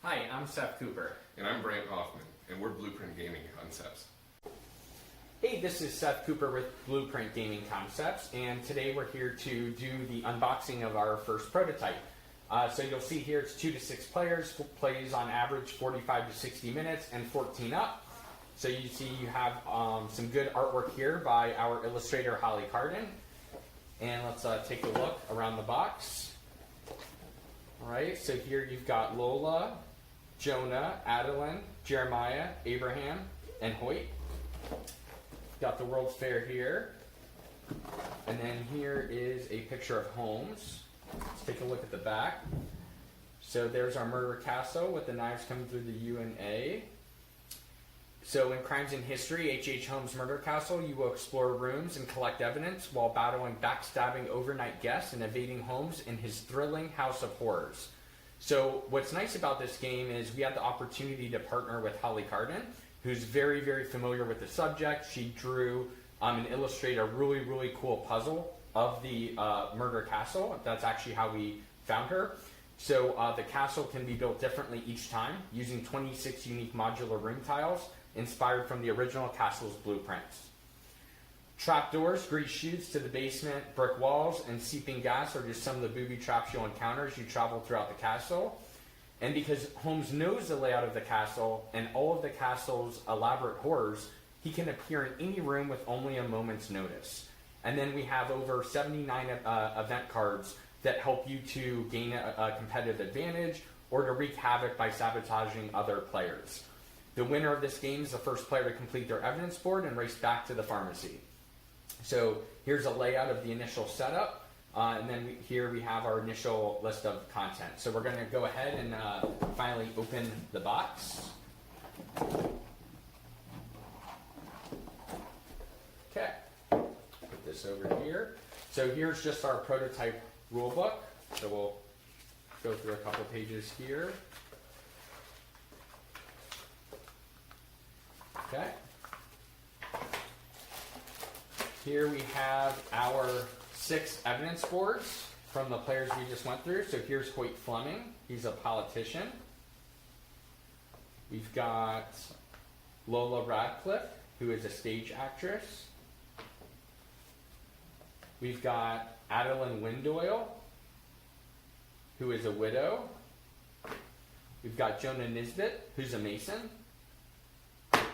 Hi, I'm Seth Cooper. And I'm Brant Hoffman, and we're Blueprint Gaming Concepts. Hey, this is Seth Cooper with Blueprint Gaming Concepts, and today we're here to do the unboxing of our first prototype. So you'll see here it's 2 to 6 players, plays on average 45 to 60 minutes, and 14 up. So you see you have some good artwork here by our illustrator Holly Carden. And let's take a look around the box. All right, so here you've got Lola, Jonah, Adeline, Jeremiah, Abraham, and Hoyt. Got the World's Fair here. And then here is a picture of Holmes. Let's take a look at the back. So there's our murder castle with the knives coming through the U and A. So in Crimes in History, H.H. Holmes' Murder Castle, you will explore rooms and collect evidence while battling backstabbing overnight guests and evading Holmes in his thrilling House of Horrors. So what's nice about this game is we had the opportunity to partner with Holly Carden, who's very, very familiar with the subject. She drew and illustrated a really, really cool puzzle of the murder castle. That's actually how we found her. So the castle can be built differently each time using 26 unique modular room tiles inspired from the original castle's blueprints. Trapdoors, grease chutes to the basement, brick walls, and seeping gas are just some of the booby traps you'll encounter as you travel throughout the castle. And because Holmes knows the layout of the castle and all of the castle's elaborate horrors, he can appear in any room with only a moment's notice. And then we have over 79 event cards that help you to gain a competitive advantage or to wreak havoc by sabotaging other players. The winner of this game is the first player to complete their evidence board and race back to the pharmacy. So here's a layout of the initial setup, and then here we have our initial list of content. So we're going to go ahead and finally open the box. Okay, put this over here. So here's just our prototype rulebook. So we'll go through a couple pages here. Okay. Here we have our 6 evidence boards from the players we just went through. So here's Hoyt Fleming. He's a politician. We've got Lola Radcliffe, who is a stage actress. We've got Adeline Windoyle, who is a widow. We've got Jonah Nisbet, who's a mason.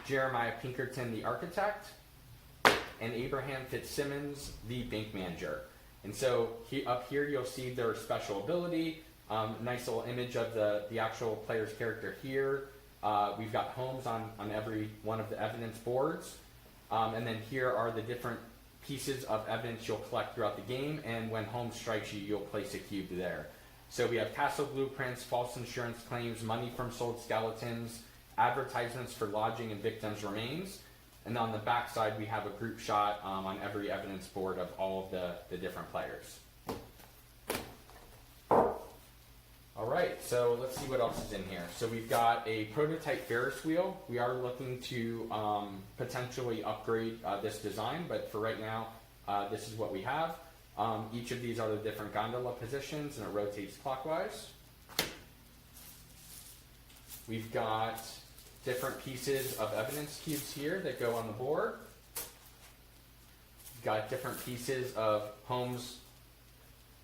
Jeremiah Pinkerton, the architect, and Abraham Fitzsimmons, the bank manager. And so up here you'll see their special ability, nice little image of the actual player's character here. We've got Holmes on every one of the evidence boards. And then here are the different pieces of evidence you'll collect throughout the game, and when Holmes strikes you, you'll place a cube there. So we have castle blueprints, false insurance claims, money from sold skeletons, advertisements for lodging and victims' remains, and on the back side we have a group shot on every evidence board of all of the different players. All right, so let's see what else is in here. So we've got a prototype Ferris wheel. We are looking to potentially upgrade this design, but for right now, this is what we have. Each of these are the different gondola positions, and it rotates clockwise. We've got different pieces of evidence cubes here that go on the board. We've got different pieces of Holmes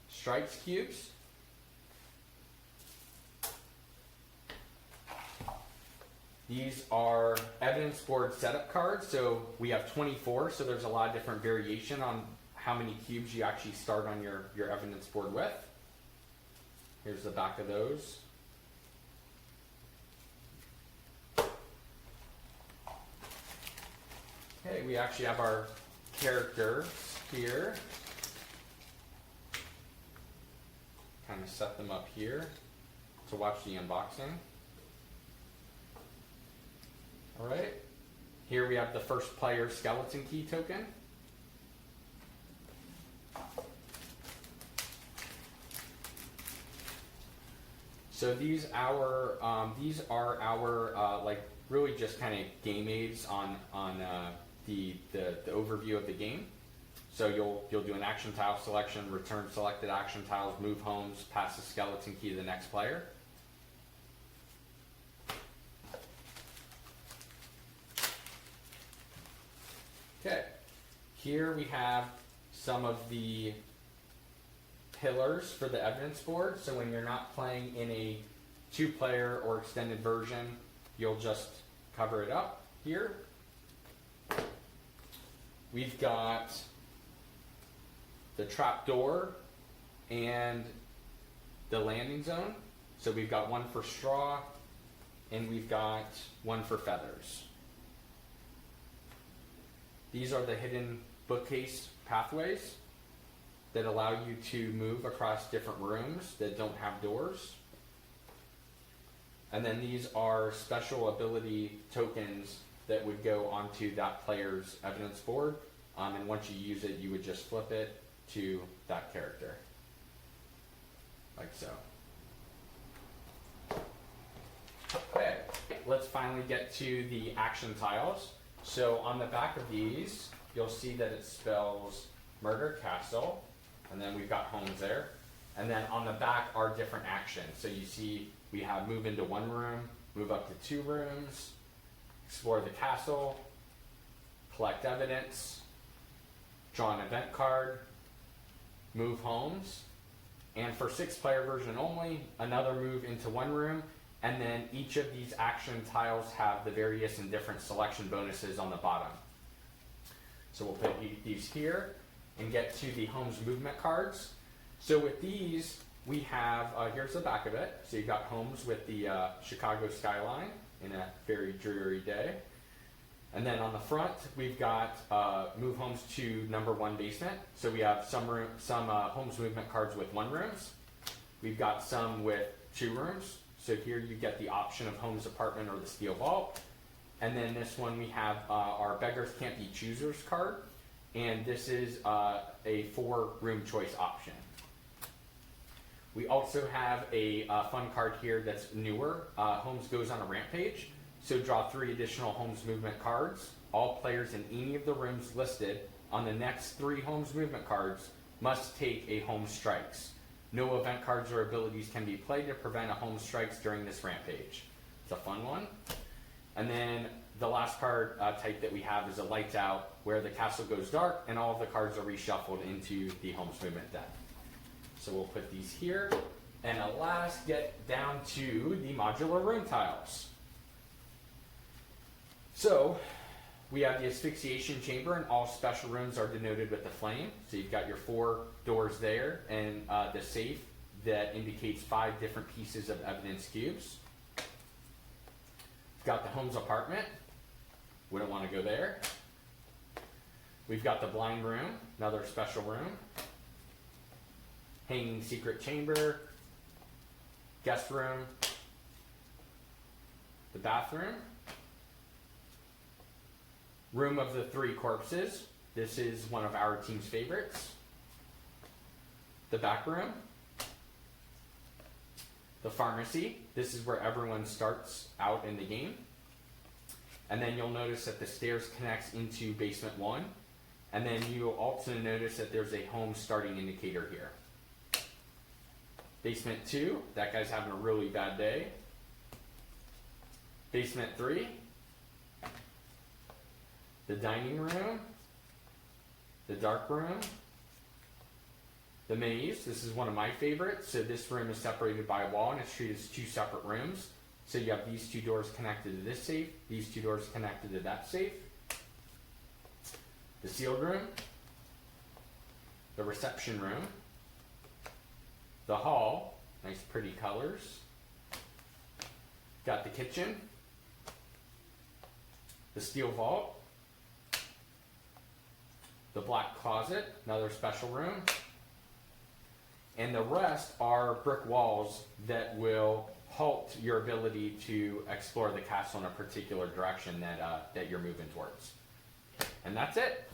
strikes cubes. These are evidence board setup cards. So we have 24, so there's a lot of different variation on how many cubes you actually start on your evidence board with. Here's the back of those. Okay, we actually have our characters here. Kind of set them up here to watch the unboxing. All right, here we have the first player skeleton key token. So these are our like really just kind of game aids on the overview of the game. So you'll do an action tile selection, return selected action tiles, move Holmes, pass the skeleton key to the next player. Here we have some of the pillars for the evidence board. So when you're not playing in a 2-player or extended version, you'll just cover it up here. We've got the trap door and the landing zone. So we've got one for straw and we've got one for feathers. These are the hidden bookcase pathways that allow you to move across different rooms that don't have doors. And then these are special ability tokens that would go onto that player's evidence board. And once you use it, you would just flip it to that character. Like so. Okay, let's finally get to the action tiles. So on the back of these, you'll see that it spells Murder Castle, and then we've got Holmes there. And then on the back are different actions. So you see we have move into one room, move up to 2 rooms, explore the castle, collect evidence, draw an event card, move Holmes, and for 6-player version only, another move into one room, and then each of these action tiles have the various and different selection bonuses on the bottom. So we'll put these here and get to the Holmes movement cards. So with these, we have, here's the back of it. So you've got Holmes with the Chicago skyline in a very dreary day. And then on the front, we've got move Holmes to number 1 basement. So we have some Holmes movement cards with 1 rooms. We've got some with 2 rooms. So here you get the option of Holmes' apartment or the steel vault. And then this one we have our beggars can't be choosers card. And this is a 4-room choice option. We also have a fun card here that's newer. Holmes goes on a rampage. So draw 3 additional Holmes movement cards. All players in any of the rooms listed on the next 3 Holmes movement cards must take a Holmes strikes. No event cards or abilities can be played to prevent a Holmes strikes during this rampage. It's a fun one. And then the last card type that we have is a lights out, where the castle goes dark and all of the cards are reshuffled into the Holmes movement deck. So we'll put these here. And at last, get down to the modular room tiles. So we have the asphyxiation chamber, and all special rooms are denoted with the flame. So you've got your 4 doors there, and the safe that indicates 5 different pieces of evidence cubes. We've got the Holmes apartment. Wouldn't want to go there. We've got the blind room, another special room. Hanging secret chamber. Guest room. The bathroom. Room of the 3 corpses. This is one of our team's favorites. The back room. The pharmacy. This is where everyone starts out in the game. And then you'll notice that the stairs connects into basement 1. And then you'll also notice that there's a home starting indicator here. Basement 2, that guy's having a really bad day. Basement 3. The dining room, the dark room, the maze. This is one of my favorites. So this room is separated by a wall and it's treated as 2 separate rooms. So you have these 2 doors connected to this safe, these 2 doors connected to that safe. The sealed room, the reception room, the hall, nice pretty colors. Got the kitchen, the steel vault, the black closet, another special room, and the rest are brick walls that will halt your ability to explore the castle in a particular direction that you're moving towards. And that's it.